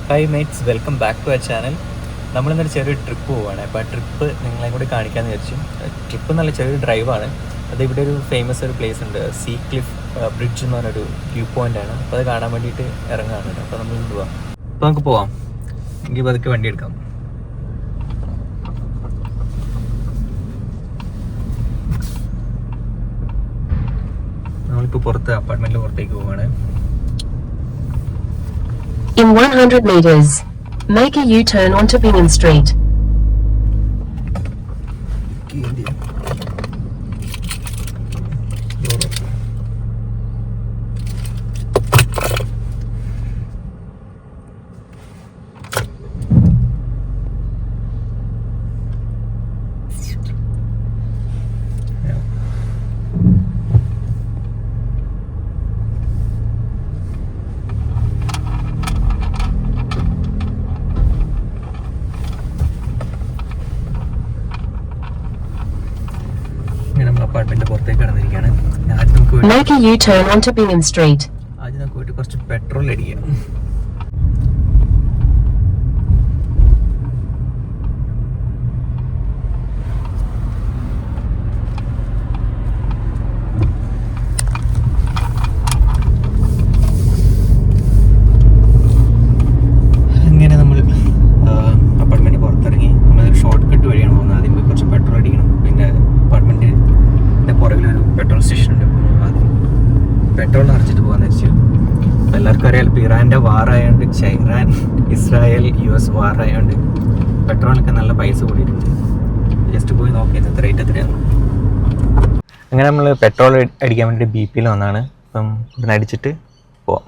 Hi mates, welcome back to our channel. നമ്മളിന്നൊരു ചെറിയൊരു trip പോവുകയാണ്. അപ്പോൾ ആ ട്രിപ്പ് നിങ്ങളെ കൂടി കാണിക്കാമെന്ന് വിചാരിച്ചു. ട്രിപ്പ് നല്ല ചെറിയൊരു ഡ്രൈവാണ്. അത് ഇവിടെ ഒരു ഫേമസ് ഒരു പ്ലേസ് ഉണ്ട്, സീ ക്ലിഫ് ബ്രിഡ്ജ് എന്ന് പറഞ്ഞൊരു വ്യൂ പോയിൻ്റ് ആണ്. അപ്പോൾ അത് കാണാൻ വേണ്ടിയിട്ട് ഇറങ്ങുകയാണ്. അപ്പോൾ നമ്മൾ പോവാം. അപ്പോൾ നമുക്ക് പോവാം. എനിക്ക് പതുക്കെ വണ്ടി എടുക്കാം. നമ്മളിപ്പോൾ പുറത്ത് അപ്പാർട്ട്മെൻറ്റിൽ പുറത്തേക്ക് പോവുകയാണ്. In 100 meters, make a U-turn onto Bingham Street. Make a U-turn onto Bingham Street. ആദ്യം നമുക്ക് പോയിട്ട് കുറച്ച് പെട്രോൾ അടിക്കാം. അങ്ങനെ നമ്മൾ അപ്പാർട്ട്മെന്റ് പുറത്തിറങ്ങി. നമ്മളൊരു ഷോർട്ട് കട്ട് വഴിയാണ് പോകുന്നത്. ആദ്യം പോയി കുറച്ച് പെട്രോൾ അടിക്കണം. പിന്നെ അപ്പാർട്ട്മെന്റിന്റെ പുറകിലൊരു പെട്രോൾ സ്റ്റേഷൻ ഉണ്ട്. പെട്രോൾ നിറച്ചിട്ട് പോകാന്ന് വെച്ചു. എല്ലാവർക്കും അറിയാം, ഇപ്പോൾ ഇറാൻ്റെ വാറായതുകൊണ്ട്, ഇറാൻ ഇസ്രായേൽ US വാറായതുകൊണ്ട് പെട്രോളിനൊക്കെ നല്ല പൈസ കൂടിയിട്ടുണ്ട്. ജസ്റ്റ് പോയി നോക്കിയത് എത്ര റേറ്റ് എത്രയാണ്. അങ്ങനെ നമ്മൾ പെട്രോൾ അടിക്കാൻ വേണ്ടി BP വന്നാണ്. അപ്പം ഇവിടെ അടിച്ചിട്ട് പോവാം.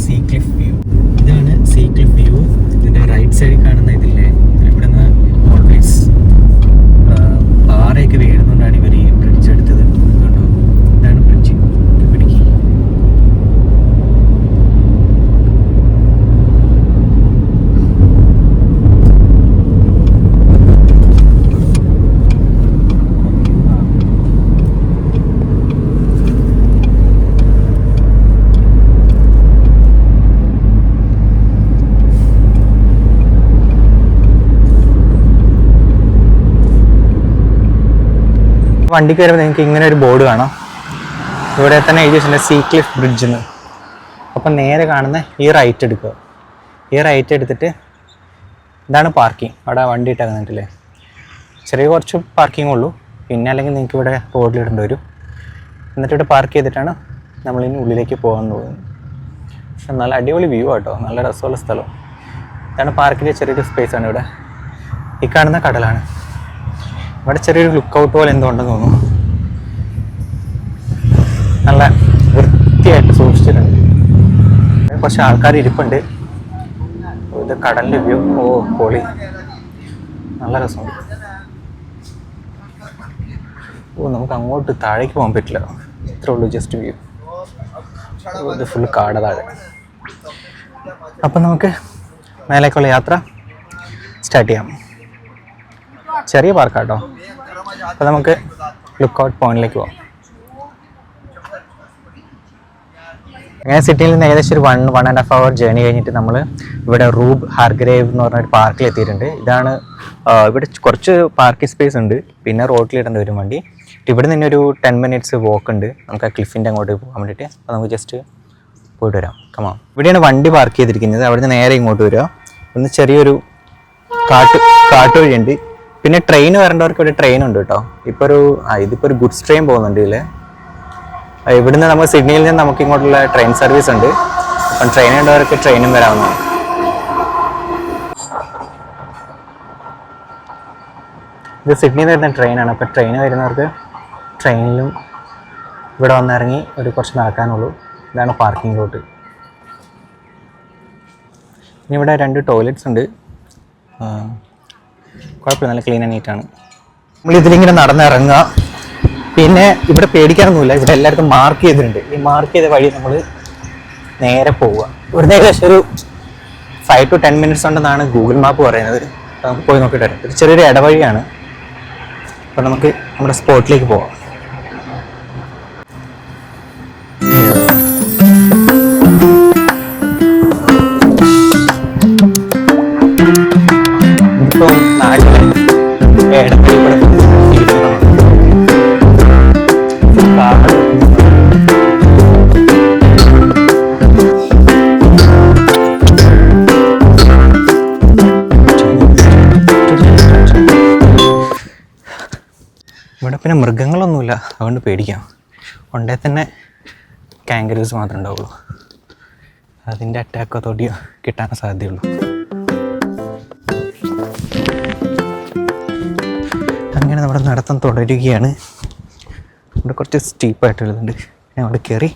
സീ ക്ലിഫ് വ്യൂ, ഇതാണ് സീ ക്ലിഫ് വ്യൂ. ഇതിൻ്റെ റൈറ്റ് സൈഡിൽ കാണുന്ന ഇതില്ലേ, ഇവിടെ നിന്ന് ഓൾവേസ് പാറയൊക്കെ വീഴുന്നതുകൊണ്ടാണ് ഇവർ ഈ ബ്രിഡ്ജ് എടുത്തത്. അതുകൊണ്ടോ ഇതാണ് ബ്രിഡ്ജ്. പിടിക്കി വണ്ടിക്ക് വരുമ്പോൾ നിങ്ങൾക്ക് ഇങ്ങനെ ഒരു ബോർഡ് കാണാം. ഇവിടെ തന്നെ എഴുതി വെച്ചിട്ടുണ്ട് സീ ക്ലിഫ് ബ്രിഡ്ജ് എന്ന്. അപ്പം നേരെ കാണുന്ന ഈ റൈറ്റ് എടുക്കുക. ഈ റൈറ്റ് എടുത്തിട്ട് ഇതാണ് പാർക്കിംഗ്. അവിടെ വണ്ടി ഇട്ടേക്കുന്നില്ലേ, ചെറിയ കുറച്ച് പാർക്കിംഗ് ഉള്ളൂ. പിന്നെ അല്ലെങ്കിൽ നിങ്ങൾക്ക് ഇവിടെ റോഡിലിടേണ്ടി വരും. എന്നിട്ട് ഇവിടെ പാർക്ക് ചെയ്തിട്ടാണ് നമ്മളിനി ഉള്ളിലേക്ക് പോകാൻ പോകുന്നത്. പക്ഷെ നല്ല അടിപൊളി വ്യൂ ആട്ടോ, നല്ല രസമുള്ള സ്ഥലം. ഇതാണ് പാർക്കിൻ്റെ ചെറിയൊരു സ്പേസാണ്. ഇവിടെ ഈ കാണുന്ന കടലാണ്. ഇവിടെ ചെറിയൊരു ലുക്ക് ഔട്ട് പോലെ എന്തോ ഉണ്ടെന്ന് തോന്നുന്നു. നല്ല വൃത്തിയായിട്ട് സൂക്ഷിച്ചിട്ടുണ്ട്. കുറച്ച് ആൾക്കാർ ഇരിപ്പുണ്ട്. ഇത് കടലിൻ്റെ വ്യൂ. ഓ പൊളി, നല്ല രസമുണ്ട്. ഓ നമുക്ക് അങ്ങോട്ട് താഴേക്ക് പോകാൻ പറ്റില്ല, ഇത്രേ ഉള്ളൂ ജസ്റ്റ് വ്യൂ. ഇത് ഫുള്ള് കാട് താഴെ. അപ്പം നമുക്ക് മേലേക്കുള്ള യാത്ര സ്റ്റാർട്ട് ചെയ്യാം. ചെറിയ പാർക്കാട്ടോ. അപ്പോൾ നമുക്ക് ലുക്ക് ഔട്ട് പോയിന്റിലേക്ക് പോകാം. അങ്ങനെ സിറ്റിയിൽ നിന്ന് ഏകദേശം ഒരു 1.5 hour ജേർണി കഴിഞ്ഞിട്ട് നമ്മൾ ഇവിടെ റൂബ് ഹാർഗ്രേവ് എന്ന് പറഞ്ഞൊരു പാർക്കിൽ എത്തിയിട്ടുണ്ട്. ഇതാണ് ഇവിടെ കുറച്ച് പാർക്കിംഗ് സ്പേസ് ഉണ്ട്. പിന്നെ റോഡിലിടേണ്ടി വരും വണ്ടി. ഇവിടെ നിന്ന് ഒരു 10 minutes വോക്ക് ഉണ്ട് നമുക്ക് ആ ക്ലിഫിൻ്റെ അങ്ങോട്ട് പോകാൻ വേണ്ടിയിട്ട്. അപ്പോൾ നമുക്ക് ജസ്റ്റ് പോയിട്ട് വരാം. കമാം. ഇവിടെയാണ് വണ്ടി പാർക്ക് ചെയ്തിരിക്കുന്നത്. അവിടെ നിന്ന് നേരെ ഇങ്ങോട്ട് വരിക. ഒന്ന് ചെറിയൊരു കാട്ടുവഴിയുണ്ട്. പിന്നെ ട്രെയിൻ വരേണ്ടവർക്ക് ഇവിടെ ട്രെയിൻ ഉണ്ട് കേട്ടോ. ഇതിപ്പോൾ ഒരു ഗുഡ്സ് ട്രെയിൻ പോകുന്നുണ്ട് ഇതിൽ. ഇവിടുന്ന് നമ്മൾ സിഡ്നിയിൽ നിന്ന് നമുക്ക് ഇങ്ങോട്ടുള്ള ട്രെയിൻ സർവീസ് ഉണ്ട്. അപ്പം ട്രെയിൻ ഉള്ളവർക്ക് ട്രെയിനും വരാവുന്നതാണ്. ഇത് സിഡ്നിയിൽ നിന്ന് വരുന്ന ട്രെയിനാണ്. അപ്പോൾ ട്രെയിൻ വരുന്നവർക്ക് ട്രെയിനിലും ഇവിടെ വന്നിറങ്ങി ഒരു കുറച്ച് നടക്കാനുള്ളൂ. ഇതാണ് പാർക്കിംഗ് ലോട്ട്. ഇനി ഇവിടെ 2 ടോയ്ലറ്റ്സ് ഉണ്ട്. കുഴപ്പമില്ല, നല്ല ക്ലീൻ ആൻഡ് നീറ്റാണ്. നമ്മളിതിലിങ്ങനെ നടന്നിറങ്ങുക. പിന്നെ ഇവിടെ പേടിക്കാനൊന്നുമില്ല, ഇവിടെ എല്ലായിടത്തും മാർക്ക് ചെയ്തിട്ടുണ്ട്. ഈ മാർക്ക് ചെയ്ത വഴി നമ്മൾ നേരെ പോവുക. ഇവിടുന്ന് ഏകദേശം ഒരു 5 to 10 minutes ഉണ്ടെന്നാണ് ഗൂഗിൾ മാപ്പ് പറയുന്നത്. നമുക്ക് പോയി നോക്കിയിട്ട് വരാം. ഒരു ചെറിയൊരു ഇടവഴിയാണ്. അപ്പോൾ നമുക്ക് നമ്മുടെ സ്പോട്ടിലേക്ക് പോവാം. ഇപ്പം നാട്ടിലെ ഇടവഴി കൂടെ ഇവിടെ പിന്നെ മൃഗങ്ങളൊന്നുമില്ല, അതുകൊണ്ട് പേടിക്കാം. കൊണ്ടേ തന്നെ കാങ്കറൂസ് മാത്രമേ ഉണ്ടാവുള്ളൂ. അതിൻ്റെ അറ്റാക്കോ തൊടിയോ കിട്ടാൻ സാധ്യതയുള്ളൂ. അങ്ങനെ നമ്മുടെ നടത്തം തുടരുകയാണ്. ഇവിടെ കുറച്ച് സ്റ്റീപ്പായിട്ടുള്ളതുണ്ട്. ഞാൻ അവിടെ കയറി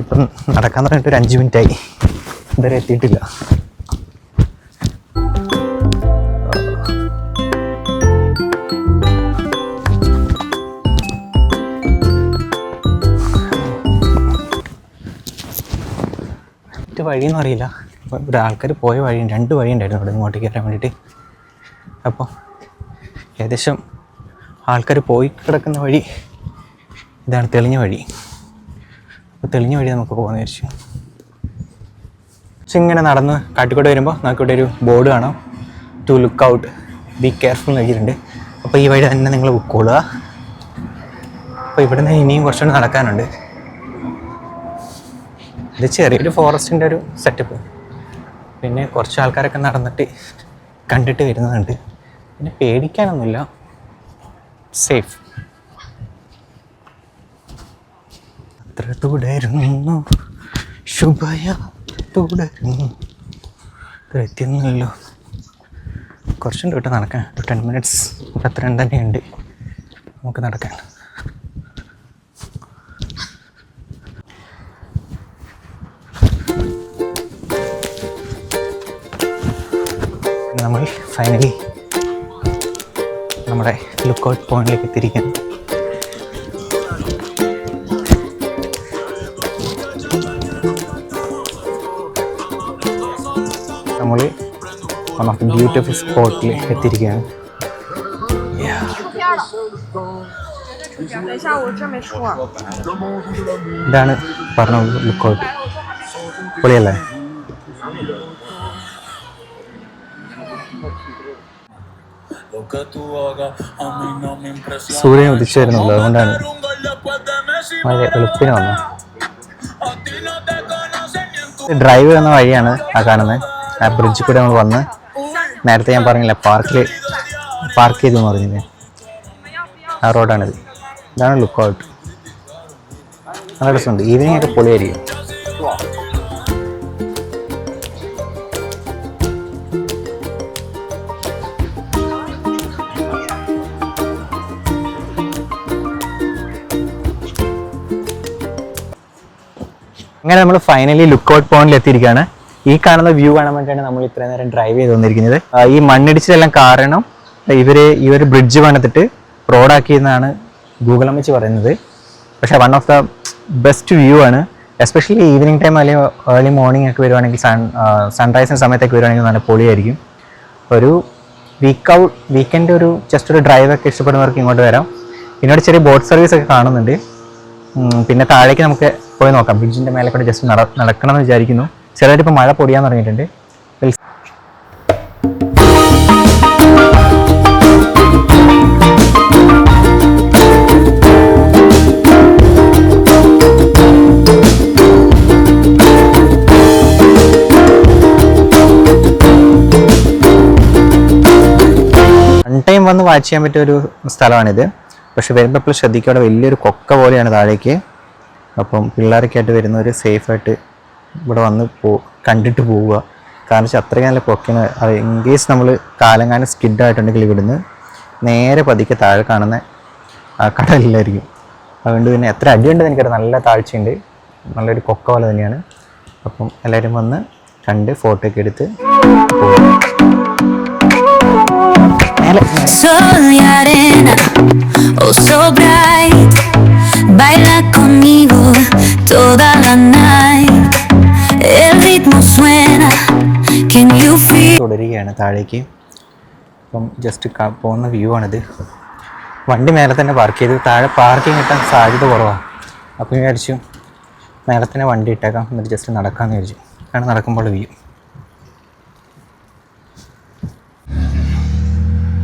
ഇപ്പം നടക്കാൻ തുടങ്ങിയിട്ട് ഒരു 5 മിനിറ്റായി. ഇതുവരെ എത്തിയിട്ടില്ല. വഴിയൊന്നും അറിയില്ല. അപ്പോൾ ഇവിടെ ആൾക്കാർ പോയ വഴി 2 വഴിയുണ്ടായിരുന്നു ഇവിടെ ഇങ്ങോട്ട് കയറാൻ വേണ്ടിയിട്ട്. അപ്പോൾ ഏകദേശം ആൾക്കാർ പോയി കിടക്കുന്ന വഴി ഇതാണ്, തെളിഞ്ഞ വഴി. അപ്പോൾ തെളിഞ്ഞ വഴി നമുക്ക് പോകാമെന്ന് വിചാരിച്ചു. പക്ഷെ ഇങ്ങനെ നടന്ന് കാട്ടിക്കൂടെ വരുമ്പോൾ നമുക്കിവിടെ ഒരു ബോർഡ് കാണാം, to look out, be careful എന്ന് എഴുതിയിട്ടുണ്ട്. അപ്പോൾ ഈ വഴി തന്നെ നിങ്ങൾ പൊക്കോളുക. അപ്പോൾ ഇവിടെ നിന്ന് ഇനിയും കുറച്ചുകൂടി നടക്കാനുണ്ട്. ഇത് ചെറിയൊരു ഫോറസ്റ്റിൻ്റെ ഒരു സെറ്റപ്പ്. പിന്നെ കുറച്ച് ആൾക്കാരൊക്കെ നടന്നിട്ട് കണ്ടിട്ട് വരുന്നുണ്ട്. പിന്നെ പേടിക്കാനൊന്നുമില്ല, സേഫ്. അത്ര തുടരുന്നു ശുഭയ തുടരുന്നു. ഇത് എത്തിയൊന്നുമല്ലോ, കുറച്ചുണ്ട് കേട്ടോ നടക്കാൻ. 10 minutes അത്രയും തന്നെയുണ്ട് നമുക്ക് നടക്കാൻ. നമ്മൾ ഫൈനലി നമ്മുടെ ലുക്ക് ഔട്ട് പോയിന്റിലേക്ക് എത്തിയിരിക്കുന്നു. നമ്മൾ വൺ ഓഫ് ദി ബ്യൂട്ടിഫുൾ സ്പോട്ടിൽ എത്തിയിരിക്കുകയാണ്. ഇതാണ് പറഞ്ഞ ലുക്ക് ഔട്ട്. പൊളിയല്ലേ? സൂര്യൻ ഉദിച്ചു വരുന്നുള്ളൂ, അതുകൊണ്ടാണ് വളരെ എളുപ്പത്തിന് വന്നത്. ഡ്രൈവ് ചെയ്യുന്ന വഴിയാണ് ആ കാണുന്നത്. ആ ബ്രിഡ്ജിൽ കൂടെ നമ്മൾ വന്ന് നേരത്തെ ഞാൻ പറഞ്ഞില്ല പാർക്ക് ചെയ്തു എന്ന് പറഞ്ഞില്ലേ, ആ റോഡാണിത്. ഇതാണ് ലുക്ക് ഔട്ട്. നല്ല രസമുണ്ട്. ഈവനിങ് ഒക്കെ പൊളിയായിരിക്കും. അങ്ങനെ നമ്മൾ ഫൈനലി ലുക്ക് ഔട്ട് പോയിന്റിൽ എത്തിയിരിക്കുകയാണ്. ഈ കാണുന്ന വ്യൂ കാണാൻ വേണ്ടിയാണ് നമ്മൾ ഇത്രയും നേരം ഡ്രൈവ് ചെയ്ത് വന്നിരിക്കുന്നത്. ഈ മണ്ണിടിച്ചിലെല്ലാം കാരണം ഈ ഒരു ബ്രിഡ്ജ് പണിതിട്ട് റോഡാക്കിയെന്നാണ് ഗൂഗിൾ അമ്മച്ചി പറയുന്നത്. പക്ഷേ one of the best view ആണ്. എസ്പെഷ്യലി ഈവനിങ് ടൈം അല്ലെങ്കിൽ ഏർലി മോർണിംഗ് ഒക്കെ വരുവാണെങ്കിൽ സൺറൈസിൻ്റെ സമയത്തൊക്കെ വരുവാണെങ്കിൽ നല്ല പൊളിയായിരിക്കും. ഒരു വീക്കെൻഡ് ഒരു ജസ്റ്റ് ഒരു ഡ്രൈവ് ഒക്കെ ഇഷ്ടപ്പെടുന്നവർക്ക് ഇങ്ങോട്ട് വരാം. പിന്നീട് ചെറിയ ബോട്ട് സർവീസ് ഒക്കെ കാണുന്നുണ്ട്. പിന്നെ താഴേക്ക് നമുക്ക് പോയി നോക്കാം. ബ്രിഡ്ജിൻ്റെ മേലെ കൂടെ ജസ്റ്റ് നടക്കണം എന്ന് വിചാരിക്കുന്നു. ചെറുതായിട്ട് മഴ പൊടിയാൻ തുടങ്ങിയിട്ടുണ്ട്. ടൈം വന്ന് വാച്ച് ചെയ്യാൻ പറ്റിയ ഒരു സ്ഥലമാണിത്. പക്ഷെ വരുമ്പോൾ എപ്പോഴും ശ്രദ്ധിക്കുക, അവിടെ വലിയൊരു കൊക്ക പോലെയാണ് താഴേക്ക്. അപ്പം പിള്ളേരൊക്കെ ആയിട്ട് വരുന്നവർ സേഫായിട്ട് ഇവിടെ വന്ന് കണ്ടിട്ട് പോവുക. കാരണം വെച്ചാൽ അത്രയും നല്ല കൊക്കയാണ്. അത് ഇൻ കേസ് നമ്മൾ കാലങ്ങാനും സ്കിഡായിട്ടുണ്ടെങ്കിൽ ഇവിടുന്ന് നേരെ പതിക്കെ താഴെ കാണുന്ന ആ കടലിലായിരിക്കും. അതുകൊണ്ട് പിന്നെ എത്ര അടിയുണ്ടെന്ന് എനിക്കറിയാം, നല്ല താഴ്ചയുണ്ട്, നല്ലൊരു കൊക്ക പോലെ തന്നെയാണ്. അപ്പം എല്ലാവരും വന്ന് കണ്ട് ഫോട്ടോ ഒക്കെ എടുത്ത് Sol y arena, oh so bright, baila conmigo toda la night. El ritmo suena, can you feel? തുടരുകയാണ് താഴേക്ക്. അപ്പം ജസ്റ്റ് പോകുന്ന വ്യൂ ആണിത്. വണ്ടി മേലെ തന്നെ പാർക്ക് ചെയ്ത്, താഴെ പാർക്കിംഗ് കിട്ടാൻ സാധ്യത കുറവാണ്. അപ്പം വിചാരിച്ചു മേലെ തന്നെ വണ്ടി ഇട്ടേക്കാം, എന്നിട്ട് ജസ്റ്റ് നടക്കാമെന്ന് വിചാരിച്ചു. കാരണം നടക്കുമ്പോൾ വ്യൂ.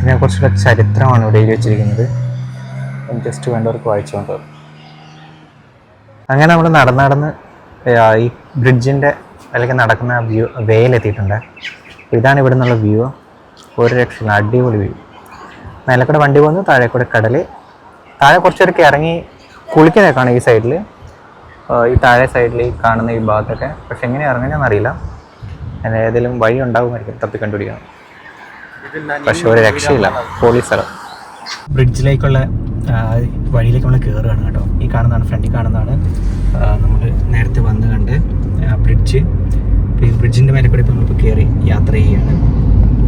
ഇതിനെക്കുറിച്ചുള്ള ചരിത്രമാണ് ഇവിടെ എഴുതി വെച്ചിരിക്കുന്നത്. ജസ്റ്റ് വേണ്ടവർക്ക് വായിച്ചുകൊണ്ട്. അങ്ങനെ നമ്മൾ നടന്ന് ഈ ബ്രിഡ്ജിൻ്റെ അല്ലെങ്കിൽ നടക്കുന്ന വ്യൂ വേയിലെത്തിയിട്ടുണ്ട്. ഇതാണ് ഇവിടെ നിന്നുള്ള വ്യൂ. ഒരു രക്ഷയില്ല, അടിപൊളി വ്യൂ. മേലെ കൂടെ വണ്ടി പോകുന്നു, താഴെ കൂടെ കടൽ. താഴെ കുറച്ചേരൊക്കെ ഇറങ്ങി കുളിക്കുന്നതൊക്കെയാണ് ഈ സൈഡിൽ, ഈ താഴെ സൈഡിൽ ഈ കാണുന്ന ഈ ഭാഗത്തൊക്കെ. പക്ഷെ എങ്ങനെ ഇറങ്ങണമെന്ന് അറിയില്ല, ഏതെങ്കിലും വഴി ഉണ്ടാകുമായിരിക്കും, തപ്പി കണ്ടുപിടിക്കണം. പക്ഷെ ഒരു രക്ഷയില്ല, പോലീസ് സ്ഥലം. ബ്രിഡ്ജിലേക്കുള്ള വഴിയിലേക്ക് നമ്മൾ കയറുകയാണ് കേട്ടോ. ഈ കാണുന്നതാണ്, ഫ്രണ്ടിൽ കാണുന്നതാണ് നമ്മൾ നേരത്തെ വന്ന് കണ്ട് ബ്രിഡ്ജ്. ഈ ബ്രിഡ്ജിൻ്റെ മേലെ കൂടെ ഇപ്പോൾ നമ്മളിപ്പോൾ കയറി യാത്ര ചെയ്യുകയാണ്.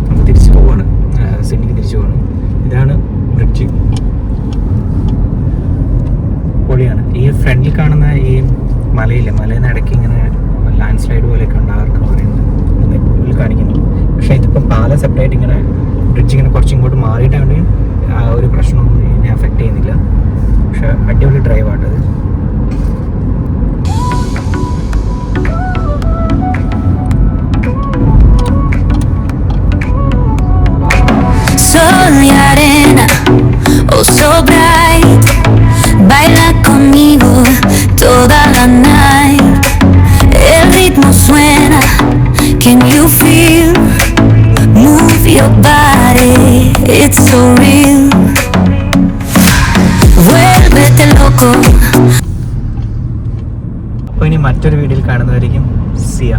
നമ്മൾ തിരിച്ച് പോവുകയാണ്, സിഡ്നിക്ക് തിരിച്ച് പോവുകയാണ്. ഇതാണ് ബ്രിഡ്ജ്, പൊളിയാണ്. ഈ ഫ്രണ്ടിൽ കാണുന്ന ഈ മലയില്ലേ, മലയിന്ന് ഇടയ്ക്ക് ഇങ്ങനെ ലാൻഡ് സ്ലൈഡ് പോലെയൊക്കെ ഉണ്ടാകാർക്ക് പറയുന്നത് ഉള്ളിൽ കാണിക്കുന്നു. പക്ഷേ ഇതിപ്പം പാലം സെപ്പറേറ്റ് ഇങ്ങനെ ബ്രിഡ്ജ് ഇങ്ങനെ കുറച്ച് ഇങ്ങോട്ട് മാറിയിട്ടാണ് ആ ഒരു പ്രശ്നമൊന്നും ഇതിനെ അഫക്റ്റ് ചെയ്യുന്നില്ല. പക്ഷെ അടിപൊളി ഡ്രൈവാട്ടത്. Sol y arena, oh so bright, baila conmigo toda la night. El ritmo suena, can you feel? Move your body, it's so real. Vuélvete loco. അപ്പോൾ ഇനി മറ്റൊരു വീഡിയോയിൽ കാണുന്നതായിരിക്കും. സിയ.